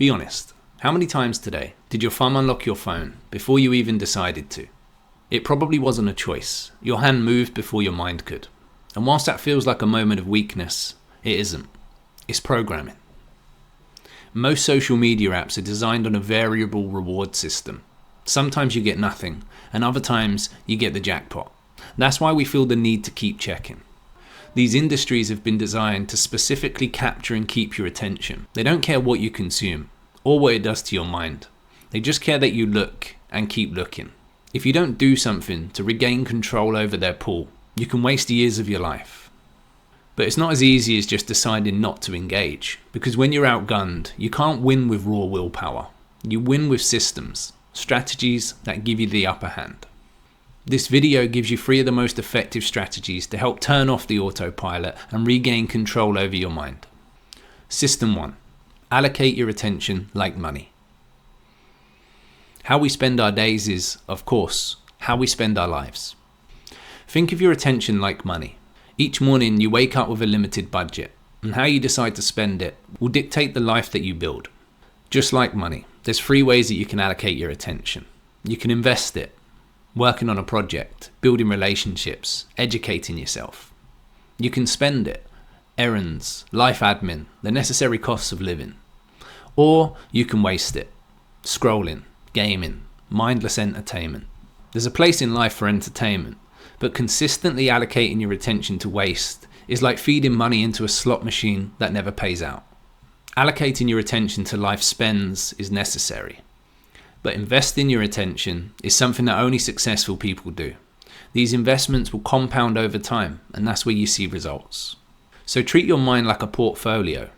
Be honest, how many times today did your thumb unlock your phone before you even decided to? It probably wasn't a choice. Your hand moved before your mind could. And whilst that feels like a moment of weakness, it isn't. It's programming. Most social media apps are designed on a variable reward system. Sometimes you get nothing, and other times you get the jackpot. That's why we feel the need to keep checking. These industries have been designed to specifically capture and keep your attention. They don't care what you consume or what it does to your mind. They just care that you look and keep looking. If you don't do something to regain control over their pull, you can waste years of your life. But it's not as easy as just deciding not to engage, because when you're outgunned, you can't win with raw willpower. You win with systems, strategies that give you the upper hand. This video gives you 3 of the most effective strategies to help turn off the autopilot and regain control over your mind. System 1. Allocate your attention like money. How we spend our days is, of course, how we spend our lives. Think of your attention like money. Each morning you wake up with a limited budget, and how you decide to spend it will dictate the life that you build. Just like money, there's 3 ways that you can allocate your attention. You can invest it, working on a project, building relationships, educating yourself. You can spend it, errands, life admin, the necessary costs of living. Or you can waste it, scrolling, gaming, mindless entertainment. There's a place in life for entertainment, but consistently allocating your attention to waste is like feeding money into a slot machine that never pays out. Allocating your attention to life spends is necessary. But investing your attention is something that only successful people do. These investments will compound over time, and that's where you see results. So treat your mind like a portfolio.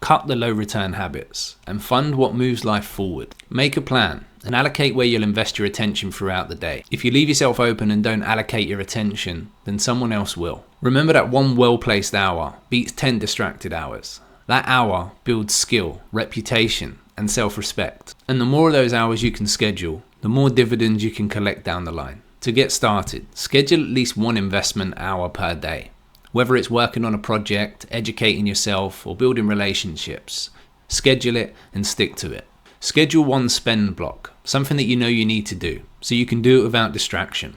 Cut the low return habits and fund what moves life forward. Make a plan and allocate where you'll invest your attention throughout the day. If you leave yourself open and don't allocate your attention, then someone else will. Remember that 1 well-placed hour beats 10 distracted hours. That hour builds skill, reputation, and self-respect. And the more of those hours you can schedule, the more dividends you can collect down the line. To get started, schedule at least 1 investment hour per day. Whether it's working on a project, educating yourself, or building relationships, schedule it and stick to it. Schedule 1 spend block, something that you know you need to do, so you can do it without distraction.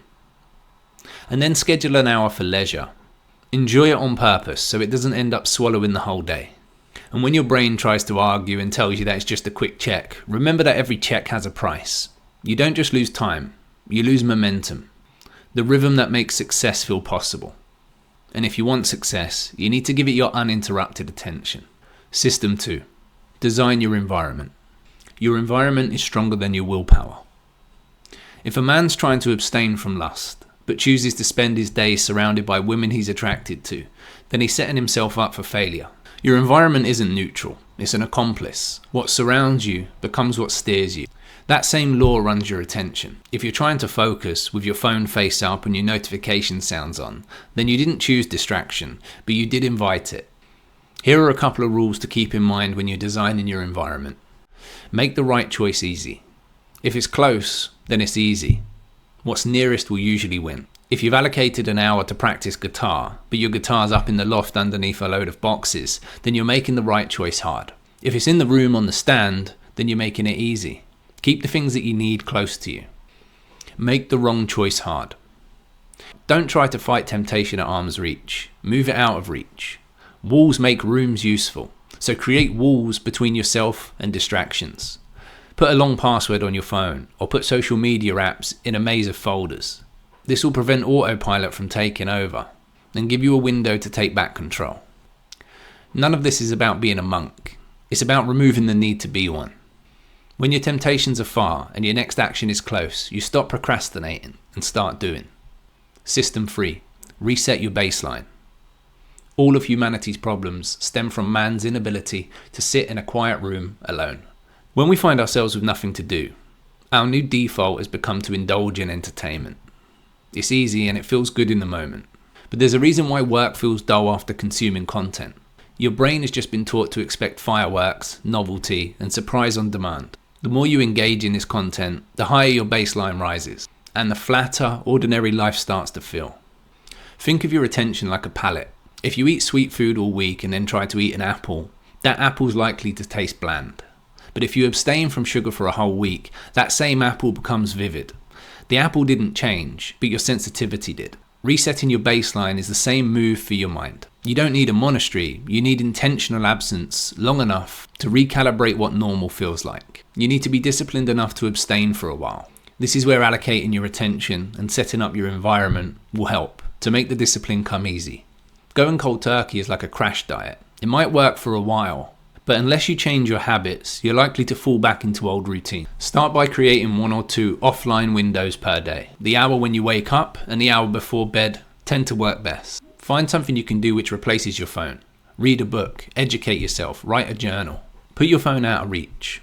And then schedule an hour for leisure. Enjoy it on purpose so it doesn't end up swallowing the whole day. And when your brain tries to argue and tells you that it's just a quick check, remember that every check has a price. You don't just lose time, you lose momentum. The rhythm that makes success feel possible. And if you want success, you need to give it your uninterrupted attention. System 2. Design your environment. Your environment is stronger than your willpower. If a man's trying to abstain from lust, but chooses to spend his days surrounded by women he's attracted to, then he's setting himself up for failure. Your environment isn't neutral, it's an accomplice. What surrounds you becomes what steers you. That same law runs your attention. If you're trying to focus with your phone face up and your notification sounds on, then you didn't choose distraction, but you did invite it. Here are a couple of rules to keep in mind when you're designing your environment. Make the right choice easy. If it's close, then it's easy. What's nearest will usually win. If you've allocated an hour to practice guitar, but your guitar's up in the loft underneath a load of boxes, then you're making the right choice hard. If it's in the room on the stand, then you're making it easy. Keep the things that you need close to you. Make the wrong choice hard. Don't try to fight temptation at arm's reach. Move it out of reach. Walls make rooms useful, so create walls between yourself and distractions. Put a long password on your phone, or put social media apps in a maze of folders. This will prevent autopilot from taking over, and give you a window to take back control. None of this is about being a monk. It's about removing the need to be one. When your temptations are far and your next action is close, you stop procrastinating and start doing. System 3. Reset your baseline. All of humanity's problems stem from man's inability to sit in a quiet room alone. When we find ourselves with nothing to do, our new default has become to indulge in entertainment. It's easy and it feels good in the moment. But there's a reason why work feels dull after consuming content. Your brain has just been taught to expect fireworks, novelty, and surprise on demand. The more you engage in this content, the higher your baseline rises, and the flatter, ordinary life starts to feel. Think of your attention like a palate. If you eat sweet food all week and then try to eat an apple, that apple's likely to taste bland. But if you abstain from sugar for a whole week, that same apple becomes vivid. The apple didn't change, but your sensitivity did. Resetting your baseline is the same move for your mind. You don't need a monastery, you need intentional absence long enough to recalibrate what normal feels like. You need to be disciplined enough to abstain for a while. This is where allocating your attention and setting up your environment will help to make the discipline come easy. Going cold turkey is like a crash diet. It might work for a while, but unless you change your habits, you're likely to fall back into old routine. Start by creating 1 or 2 offline windows per day. The hour when you wake up and the hour before bed tend to work best. Find something you can do which replaces your phone. Read a book, educate yourself, write a journal. Put your phone out of reach.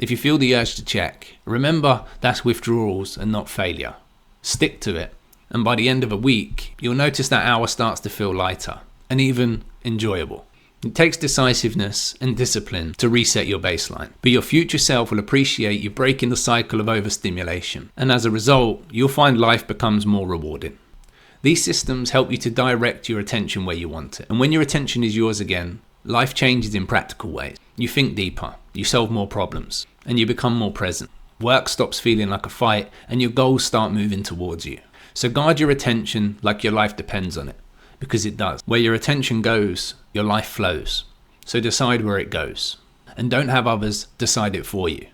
If you feel the urge to check, remember that's withdrawals and not failure. Stick to it, and by the end of a week, you'll notice that hour starts to feel lighter and even enjoyable. It takes decisiveness and discipline to reset your baseline, but your future self will appreciate you breaking the cycle of overstimulation, and as a result, you'll find life becomes more rewarding. These systems help you to direct your attention where you want it, and when your attention is yours again, life changes in practical ways. You think deeper, you solve more problems, and you become more present. Work stops feeling like a fight, and your goals start moving towards you. So guard your attention like your life depends on it, because it does. Where your attention goes, your life flows. So decide where it goes, and don't have others decide it for you.